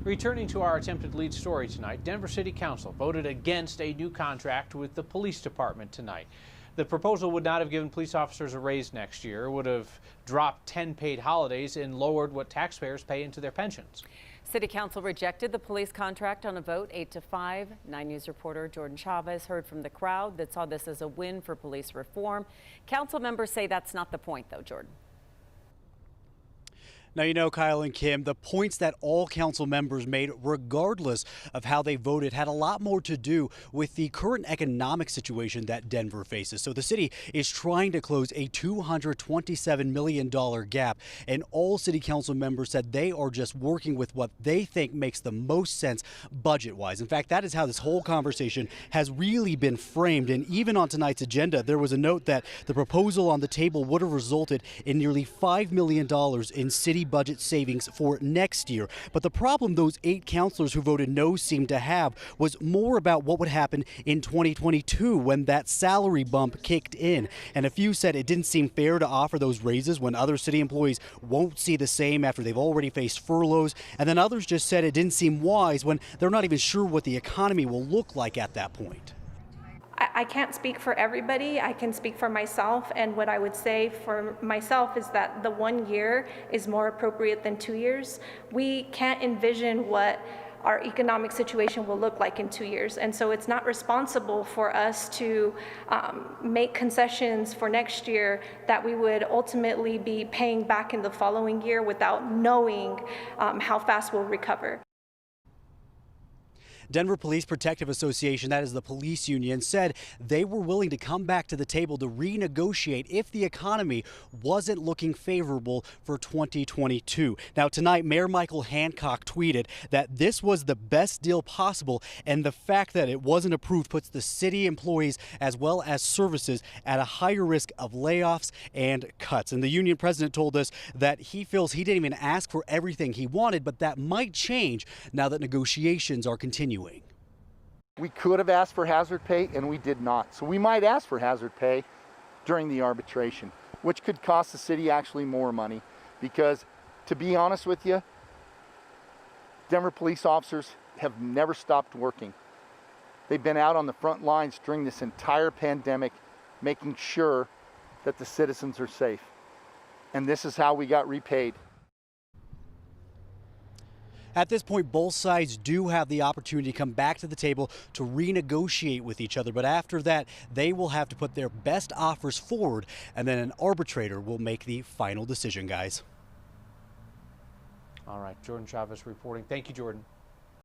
Returning to our attempted lead story tonight, Denver City Council voted against a new contract with the police department tonight. The proposal would not have given police officers a raise next year. It would have dropped 10 paid holidays and lowered what taxpayers pay into their pensions. City Council rejected the police contract on a vote 8-5. 9 News reporter Jordan Chavez heard from the crowd that saw this as a win for police reform. Council members say that's not the point, though, Jordan. Now, you know, Kyle and Kim, the points that all council members made, regardless of how they voted, had a lot more to do with the current economic situation that Denver faces. So the city is trying to close a $227 million gap, and all city council members said they are just working with what they think makes the most sense budget-wise. In fact, that is how this whole conversation has really been framed. And even on tonight's agenda, there was a note that the proposal on the table would have resulted in nearly $5 million in city budget savings for next year. But the problem those 8 councilors who voted no seemed to have was more about what would happen in 2022 when that salary bump kicked in. And a few said it didn't seem fair to offer those raises when other city employees won't see the same after they've already faced furloughs. And then others just said it didn't seem wise when they're not even sure what the economy will look like at that point. I can't speak for everybody. I can speak for myself, and what I would say for myself is that the 1 year is more appropriate than 2 years. We can't envision what our economic situation will look like in 2 years, and so it's not responsible for us to make concessions for next year that we would ultimately be paying back in the following year without knowing how fast we'll recover. Denver Police Protective Association, that is the police union, said they were willing to come back to the table to renegotiate if the economy wasn't looking favorable for 2022. Now, tonight, Mayor Michael Hancock tweeted that this was the best deal possible, and the fact that it wasn't approved puts the city employees as well as services at a higher risk of layoffs and cuts. And the union president told us that he feels he didn't even ask for everything he wanted, but that might change now that negotiations are continuing. We could have asked for hazard pay, and we did not. So we might ask for hazard pay during the arbitration, which could cost the city actually more money, because to be honest with you, Denver police officers have never stopped working. They've been out on the front lines during this entire pandemic, making sure that the citizens are safe. And this is how we got repaid. At this point, both sides do have the opportunity to come back to the table to renegotiate with each other. But after that, they will have to put their best offers forward, and then an arbitrator will make the final decision, guys. All right, Jordan Chavez reporting. Thank you, Jordan.